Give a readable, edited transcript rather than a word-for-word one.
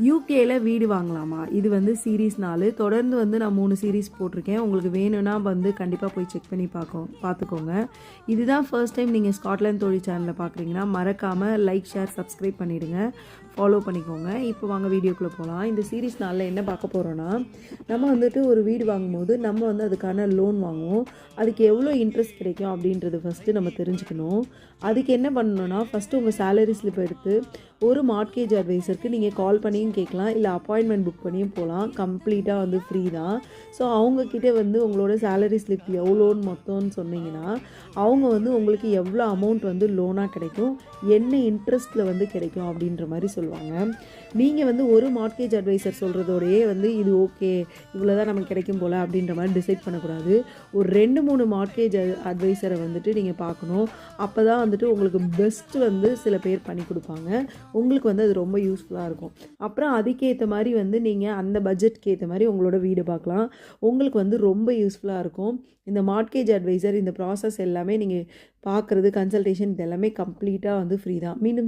யூகேல வீடு வாங்கலாமா? இது வந்து சீரிஸ் 4. தொடர்ந்து வந்து நான் 3 சீரிஸ் போட்டிருக்கேன். உங்களுக்கு வேணும்னா வந்து கண்டிப்பா போய் செக் பண்ணி பார்த்துக்கோங்க. இதுதான் ஃபர்ஸ்ட் டைம் நீங்க ஸ்காட்லாந்து தோழி சேனல பார்க்குறீங்கன்னா, மறக்காம லைக், ஷேர், சப்ஸ்கிரைப் பண்ணிடுங்க. ஃபாலோ பண்ணிக்கோங்க. இப்போ வாங்க வீடியோக்குள்ள போலாம். இந்த சீரிஸ் 4ல என்ன பார்க்க போறோம்னா, நம்ம வந்துட்டு ஒரு வீடு வாங்கும்போது நம்ம வந்து அதுக்கான லோன் வாங்குவோம். அதுக்கு எவ்வளோ இன்ட்ரெஸ்ட் கிடைக்கும் அப்படின்றது ஃபஸ்ட்டு நம்ம தெரிஞ்சுக்கணும். அதுக்கு என்ன பண்ணணும்னா, ஃபஸ்ட்டு உங்கள் சேலரி ஸ்லிப் எடுத்து ஒரு மார்ட்கேஜ் அட்வைசருக்கு நீங்கள் கால் பண்ணியும் கேட்கலாம், இல்லை அப்பாயின்மெண்ட் புக் பண்ணியும் போகலாம். கம்ப்ளீட்டாக வந்து ஃப்ரீ தான். ஸோ அவங்கக்கிட்ட வந்து உங்களோட சேலரி ஸ்லிப் எவ்வளோன்னு மொத்தம்னு சொன்னீங்கன்னா, அவங்க வந்து உங்களுக்கு எவ்வளோ அமௌண்ட் வந்து லோனாக கிடைக்கும், என்ன இன்ட்ரெஸ்ட்டில் வந்து கிடைக்கும் அப்படின்ற மாதிரி சொல்லுவாங்க. நீங்கள் வந்து ஒரு மார்ட்கேஜ் அட்வைசர் சொல்கிறதோடையே வந்து இது ஓகே, இவ்வளோ தான் நமக்கு கிடைக்கும் போல் அப்படின்ற மாதிரி டிசைட் பண்ணக்கூடாது. ஒரு 2-3 மார்ட்கேஜ் அட்வைசரை வந்துட்டு நீங்கள் பார்க்கணும். அப்போ தான் வந்துட்டு உங்களுக்கு பெஸ்ட்டு வந்து சில பேர் பண்ணி கொடுப்பாங்க. உங்களுக்கு வந்து அது ரொம்ப யூஸ்ஃபுல்லாக இருக்கும். அப்புறம் அதுக்கேற்ற மாதிரி வந்து நீங்கள் அந்த பட்ஜெட்க்கு ஏற்ற மாதிரி உங்களோட வீடு பார்க்கலாம். உங்களுக்கு வந்து ரொம்ப யூஸ்ஃபுல்லாக இருக்கும். இந்த மார்ட்கேஜ் அட்வைசர் இந்த ப்ராசஸ் எல்லாமே நீங்கள் பார்க்குறது, கன்சல்டேஷன் இது எல்லாமே கம்ப்ளீட்டாக வந்து ஃப்ரீ தான். மீண்டும்